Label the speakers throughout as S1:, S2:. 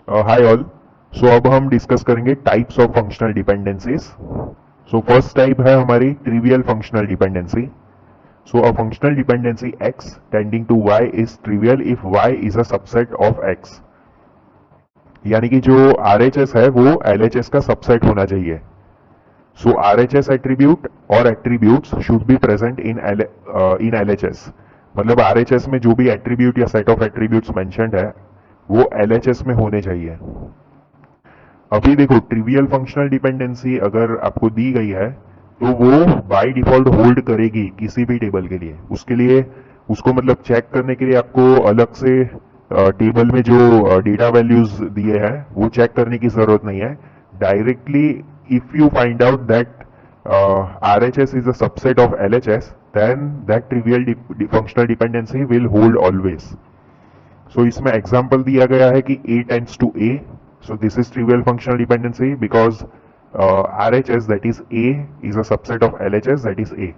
S1: Hi all. सो अब हम discuss करेंगे types of functional dependencies. So first type है हमारी trivial functional dependency. So a functional dependency x tending to y is trivial if y is a subset of x। यानी कि जो RHS है वो LHS का सबसेट होना चाहिए। सो RHS एट्रीब्यूट और attributes should be present in LHS। मतलब RHS में जो भी एट्रीब्यूट या सेट ऑफ एट्रीब्यूट्स मेंशन्ड है वो LHS में होने चाहिए। अभी देखो, ट्रिवियल फंक्शनल डिपेंडेंसी अगर आपको दी गई है तो वो बाय डिफॉल्ट होल्ड करेगी किसी भी टेबल के लिए। उसके लिए उसको मतलब चेक करने के लिए आपको अलग से टेबल में जो डेटा वैल्यूज दिए हैं वो चेक करने की जरूरत नहीं है। Directly if you find out that RHS is a subset of LHS, then that trivial functional dependency will hold always. So इसमें एग्जाम्पल दिया गया है कि A tends to A, so this is trivial functional dependency because RHS that is A is a subset of LHS that is A.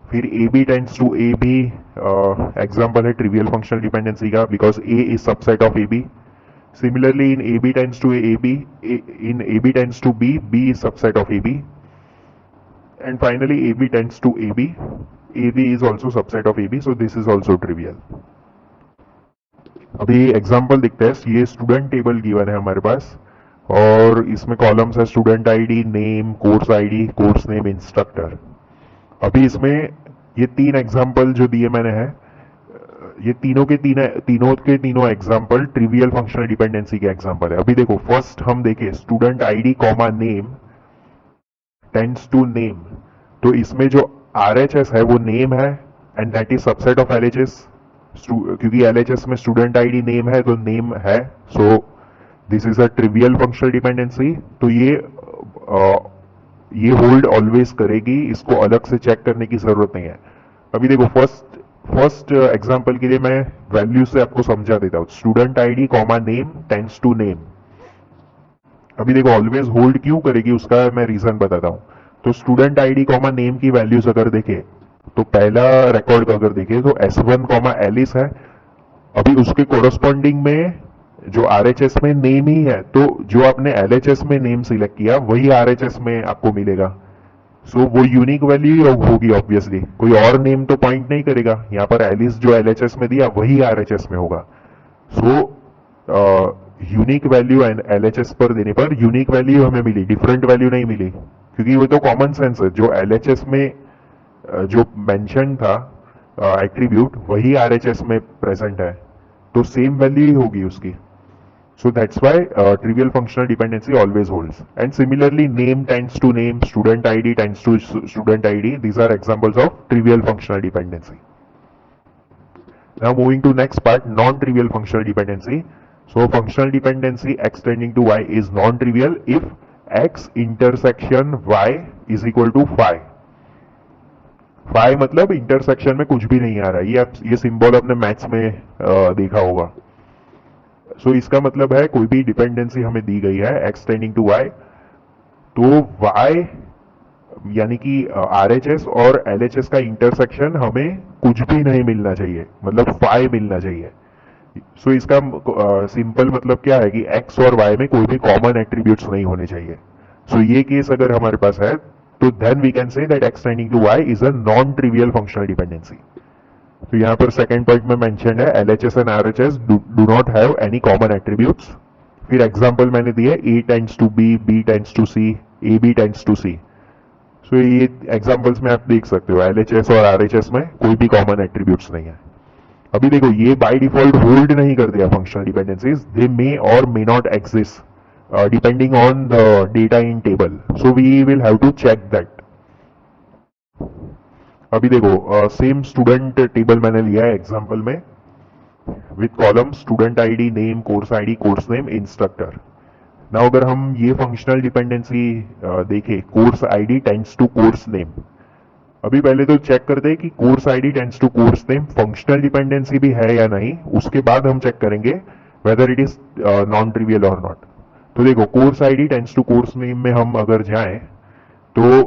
S1: फिर AB tends to A भी example है trivial functional dependency का because A is subset of AB. Similarly in AB tends to AB, in AB tends to B, B is subset of AB. And finally AB tends to AB, AB is also subset of AB, so this is also trivial. अभी example दिखते हैं। ये student table given है हमारे पास और इसमें columns है student ID, name, course ID, course name, instructor. अभी इसमें ये तीन एग्जाम्पल जो दिए मैंने हैं, ये तीनों के तीनों एग्जाम्पल ट्रिवियल फंक्शनल डिपेंडेंसी के एग्जाम्पल है। अभी देखो, फर्स्ट हम देखें student ID comma name tends to name, तो इसमें जो RHS है वो नेम है and that is subset of LHS। क्योंकि LHS में स्टूडेंट आईडी नेम है तो नेम है, so this is a trivial functional dependency. तो ये होल्ड ऑलवेज करेगी, इसको अलग से चेक करने की जरूरत नहीं है। अभी देखो, फर्स्ट एग्जांपल के लिए मैं वैल्यू से आपको समझा देता हूं। Student ID comma name tends to name. अभी देखो, ऑलवेज होल्ड क्यों करेगी उसका मैं रीजन बताता हूं। तो स्टूडेंट आईडी कॉमा नेम की वैल्यूज अगर देखें तो पहला रिकॉर्ड अगर देखें तो S1 कॉमा एलिस है। अभी उसके कोरस्पॉन्डिंग में जो RHS में नेम ही है, तो जो आपने LHS में नेम सिलेक्ट किया वही RHS में आपको मिलेगा। सो वो यूनिक वैल्यू होगी ऑब्वियसली, कोई और नेम तो पॉइंट नहीं करेगा। यहाँ पर एलिस जो LHS में दिया वही RHS में होगा। So unique value and LHS पर देने पर यूनिक वैल्यू हमें मिली, डिफरेंट वैल्यू नहीं मिली, क्योंकि वो तो कॉमन सेंस है। जो LHS में जो मेंशन था एट्रीब्यूट वही RHS में प्रेजेंट है, तो सेम वैल्यू ही होगी उसकी। So that's why trivial functional dependency always holds. And similarly name tends to name, student ID tends to student ID, these are examples of trivial functional dependency. Now moving to next part, non trivial functional dependency. So functional dependency x tending to y is non-trivial if x intersection y is equal to phi। phi मतलब intersection में कुछ भी नहीं आ रहा। ये symbol आपने maths में देखा होगा। सो इसका मतलब है कोई भी डिपेंडेंसी हमें दी गई है x टेंडिंग टू y, तो y यानी कि RHS और LHS का इंटरसेक्शन हमें कुछ भी नहीं मिलना चाहिए, मतलब phi मिलना चाहिए। सो इसका सिंपल मतलब क्या है कि x और y में कोई भी कॉमन एट्रीब्यूट्स नहीं होने चाहिए। सो ये केस अगर हमारे पास है तो then we can say that x tending to y is a non trivial functional dependency. तो यहाँ पर सेकंड पॉइंट में मेंशन है LHS and RHS do not have any common attributes. फिर एग्जांपल मैंने दिया A tends to B, B tends to C, AB tends to C। सो ये एग्जांपल्स में आप देख सकते हो LHS और RHS में कोई भी कॉमन एट्रीब्यूट्स नहीं है। अभी देखो, ये बाय डिफॉल्ट होल्ड नहीं कर दिया functional dependencies, they may or may not exist depending on the data in table, so we will have to check that. अभी देखो, सेम स्टूडेंट टेबल मैंने लिया है एग्जांपल में with column student ID, name, course ID, course name, instructor. Now अगर हम ये functional dependency देखें, course ID tends to course name. अभी पहले तो चेक करते हैं कि course ID tends to course name functional dependency भी है या नहीं, उसके बाद हम चेक करेंगे whether it is non trivial or not. तो देखो, course ID tends to course name में हम अगर जाएं तो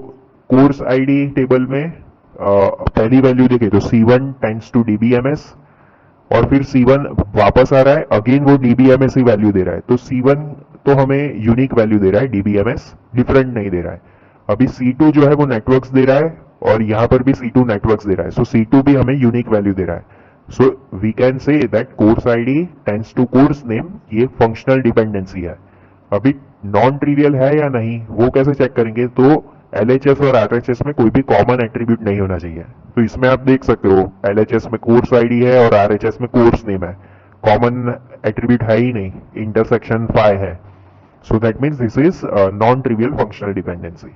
S1: कोर्स आईडी टेबल में पहली वैल्यू देखें तो C1 टेंड्स टू DBMS, और फिर C1 वापस आ रहा है, अगेन वो DBMS ही वैल्यू दे रहा है, तो C1 तो हमें यूनिक वैल्यू दे रहा है, DBMS डिफरेंट नहीं दे रहा है। अभी C2 जो है वो नेटवर्क्स दे रहा है, और यहां पर भी C2 नेटवर्क्स दे रहा है, सो C2 भी हमें यूनिक वैल्यू दे रहा है। So we can say that course ID tends to course name, ये फंक्शनल डिपेंडेंसी है। अभी नॉन ट्रिवियल है या नहीं वो कैसे चेक करेंगे, तो LHS और RHS में कोई भी कॉमन एट्रीब्यूट नहीं होना चाहिए। तो इसमें आप देख सकते हो LHS में कोर्स आईडी है और RHS में कोर्स नेम है, कॉमन एट्रीब्यूट है ही नहीं, इंटरसेक्शन फाई है। So that means this is non trivial functional dependency.